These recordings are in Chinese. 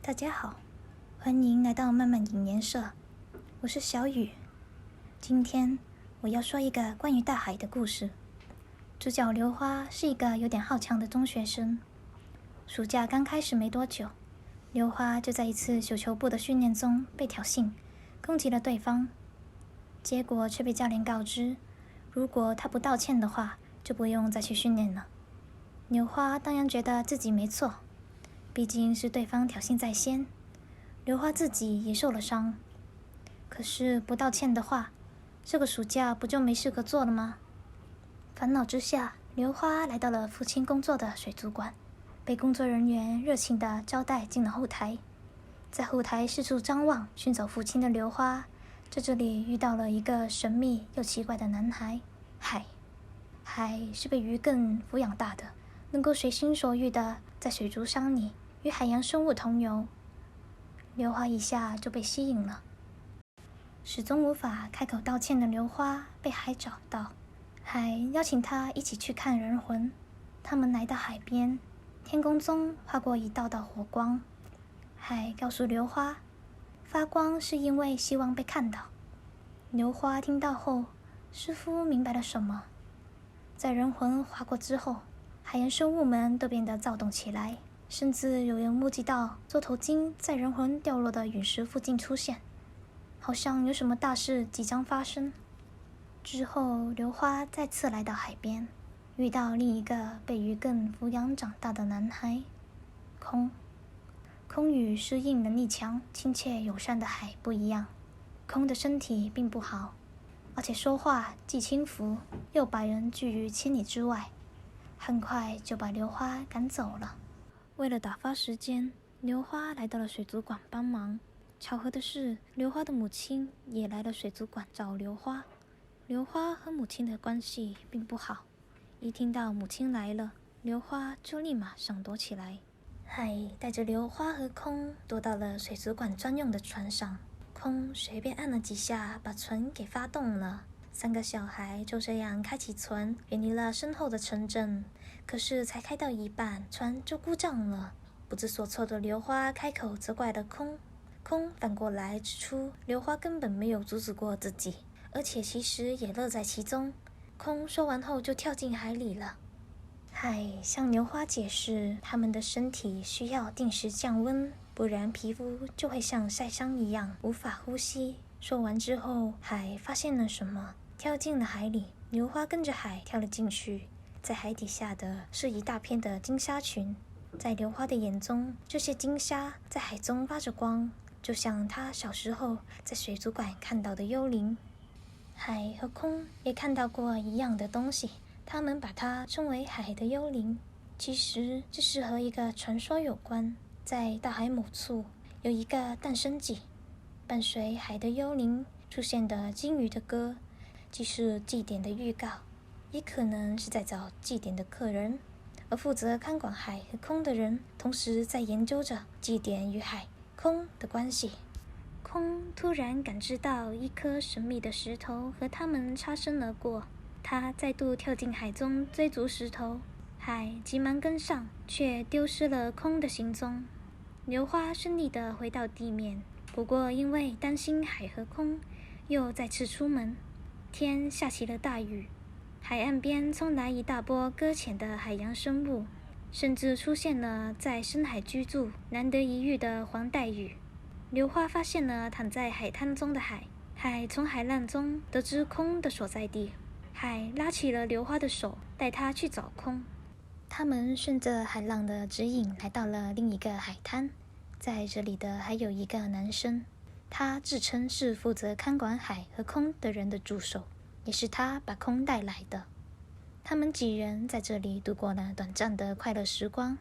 大家好，欢迎来到漫漫影颜社，我是小雨。今天我要说一个关于大海的故事。主角刘花是一个有点好强的中学生。暑假刚开始没多久，刘花就在一次绣球部的训练中被挑衅，攻击了对方，结果却被教练告知，如果他不道歉的话，就不用再去训练了。刘花当然觉得自己没错，毕竟是对方挑衅在先，刘花自己也受了伤。可是不道歉的话，这个暑假不就没事可做了吗？烦恼之下，刘花来到了父亲工作的水族馆，被工作人员热情地招待进了后台。在后台四处张望寻找父亲的刘花，在这里遇到了一个神秘又奇怪的男孩海。海是被鱼更抚养大的，能够随心所欲地在水族箱里与海洋生物同游。刘花一下就被吸引了。始终无法开口道歉的刘花被海找到，海邀请他一起去看人魂。他们来到海边，天空中划过一道道火光。海告诉刘花，发光是因为希望被看到。刘花听到后，似乎明白了什么。在人魂划过之后，海洋生物们都变得躁动起来，甚至有人目击到座头鲸在人魂掉落的陨石附近出现，好像有什么大事即将发生。之后，刘花再次来到海边，遇到另一个被鱼更抚养长大的男孩空。空与适应能力强、亲切友善的海不一样，空的身体并不好，而且说话既轻浮又把人拒于千里之外，很快就把刘花赶走了。为了打发时间，刘花来到了水族馆帮忙。巧合的是，刘花的母亲也来了水族馆找刘花。刘花和母亲的关系并不好，一听到母亲来了，刘花就立马闪躲起来。海带着刘花和空躲到了水族馆专用的船上，空随便按了几下，把船给发动了。三个小孩就这样开启船，远离了身后的城镇。可是才开到一半，船就故障了。不知所措的刘花开口责怪了空，空反过来指出刘花根本没有阻止过自己，而且其实也乐在其中。空说完后就跳进海里了。海向刘花解释，他们的身体需要定时降温，不然皮肤就会像晒伤一样无法呼吸。说完之后，海发现了什么，跳进了海里。刘花跟着海跳了进去，在海底下的是一大片的金鲨群。在刘花的眼中，这些金鲨在海中发着光，就像她小时候在水族馆看到的幽灵。海和空也看到过一样的东西，他们把它称为海的幽灵。其实这是和一个传说有关。在大海某处有一个诞生季，伴随海的幽灵出现的鲸鱼的歌，既是祭典的预告，也可能是在找祭典的客人。而负责看管海和空的人，同时在研究着祭典与海、空的关系。空突然感知到一颗神秘的石头和他们擦身而过，他再度跳进海中追逐石头，海急忙跟上，却丢失了空的行踪。刘花顺利地回到地面，不过因为担心海和空，又再次出门。天下起了大雨，海岸边冲来一大波搁浅的海洋生物，甚至出现了在深海居住难得一遇的黄带鱼。刘花发现了躺在海滩中的海，海从海浪中得知空的所在地，海拉起了刘花的手，带她去找空。他们顺着海浪的指引来到了另一个海滩，在这里的还有一个男生，他自称是负责看管海和空的人的助手，也是他把空带来的。他们几人在这里度过了短暂的快乐时光。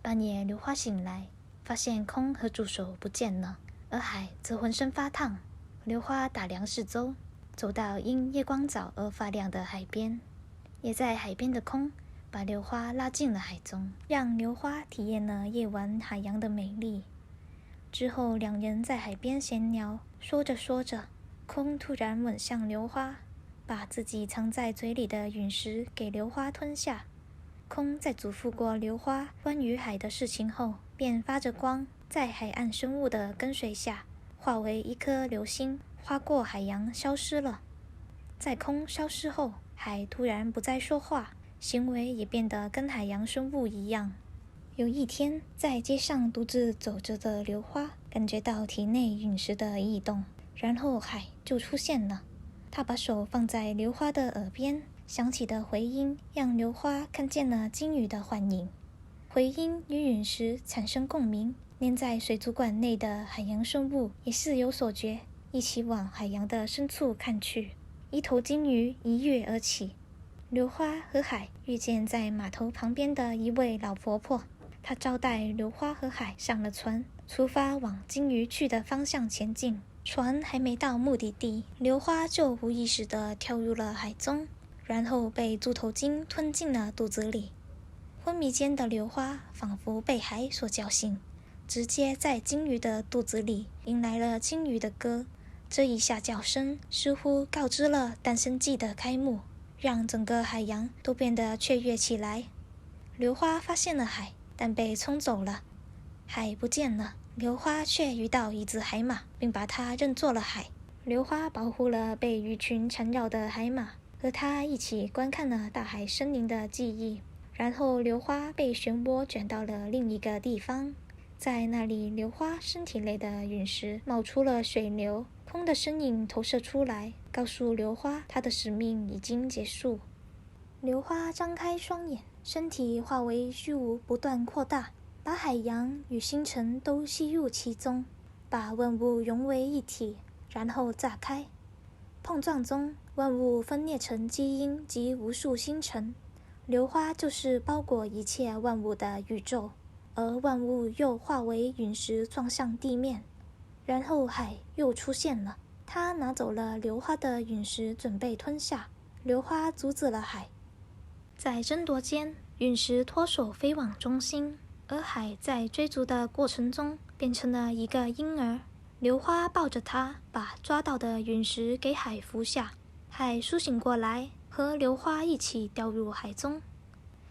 半夜，刘花醒来，发现空和助手不见了，而海则浑身发烫。刘花打量四周，走到因夜光藻而发亮的海边，也在海边的空把刘花拉进了海中，让刘花体验了夜晚海洋的美丽。之后两人在海边闲聊，说着说着，空突然吻向刘花，把自己藏在嘴里的陨石给刘花吞下。空在嘱咐过刘花关于海的事情后，便发着光，在海岸生物的跟随下，化为一颗流星，划过海洋消失了。在空消失后，海突然不再说话，行为也变得跟海洋生物一样。有一天，在街上独自走着的刘花感觉到体内陨石的异动，然后海就出现了。他把手放在刘花的耳边，响起的回音让刘花看见了鲸鱼的幻影。回音与陨石产生共鸣，连在水族馆内的海洋生物也似有所觉，一起往海洋的深处看去。一头鲸鱼一跃而起。刘花和海遇见在码头旁边的一位老婆婆，她招待刘花和海上了船，出发往鲸鱼去的方向前进。船还没到目的地，刘花就无意识地跳入了海中，然后被猪头鲸吞进了肚子里。昏迷间的刘花仿佛被海所叫醒，直接在鲸鱼的肚子里迎来了鲸鱼的歌。这一下叫声似乎告知了诞生季的开幕，让整个海洋都变得雀跃起来。刘花发现了海，但被冲走了。海不见了，刘花却遇到一只海马，并把它认作了海。刘花保护了被鱼群缠绕的海马，和它一起观看了大海生灵的记忆。然后刘花被漩涡卷到了另一个地方，在那里刘花身体内的陨石冒出了水流，空的身影投射出来，告诉刘花她的使命已经结束。刘花张开双眼，身体化为虚无不断扩大，把海洋与星辰都吸入其中，把万物融为一体，然后炸开。碰撞中，万物分裂成基因及无数星辰。刘花就是包裹一切万物的宇宙，而万物又化为陨石撞向地面。然后海又出现了，它拿走了刘花的陨石，准备吞下。刘花阻止了海。在争夺间，陨石脱手飞往中心，而海在追逐的过程中变成了一个婴儿。刘花抱着它，把抓到的陨石给海服下。海苏醒过来，和刘花一起掉入海中。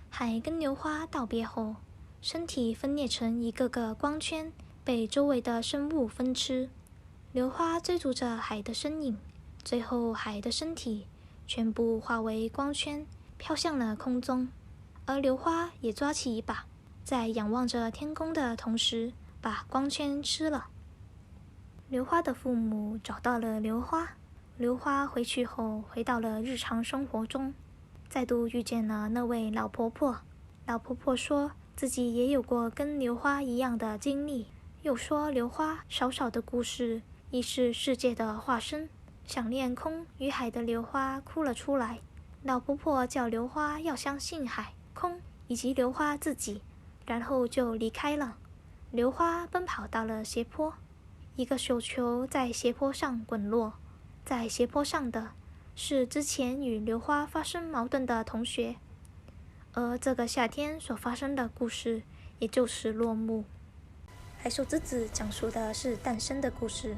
海跟刘花道别后，身体分裂成一个个光圈，被周围的生物分吃。刘花追逐着海的身影，最后海的身体全部化为光圈，飘向了空中。而刘花也抓起一把，在仰望着天空的同时，把光圈吃了。刘花的父母找到了刘花，刘花回去后回到了日常生活中，再度遇见了那位老婆婆。老婆婆说自己也有过跟刘花一样的经历，又说刘花少少的故事亦是世界的化身。想念空与海的刘花哭了出来。老婆婆叫刘花要相信海、空以及刘花自己，然后就离开了。刘花奔跑到了斜坡，一个手球在斜坡上滚落，在斜坡上的是之前与刘花发生矛盾的同学，而这个夏天所发生的故事也就是落幕。海兽之子讲述的是诞生的故事，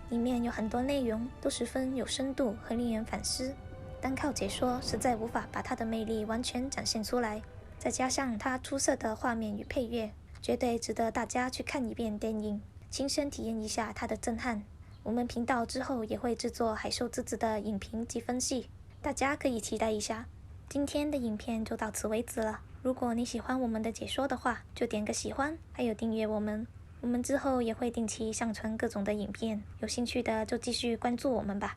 里面有很多内容都十分有深度和令人反思，单靠解说实在无法把它的魅力完全展现出来，再加上它出色的画面与配乐，绝对值得大家去看一遍电影，亲身体验一下它的震撼。我们频道之后也会制作海兽之子的影评及分析，大家可以期待一下。今天的影片就到此为止了，如果你喜欢我们的解说的话，就点个喜欢，还有订阅我们。我们之后也会定期上传各种的影片，有兴趣的就继续关注我们吧。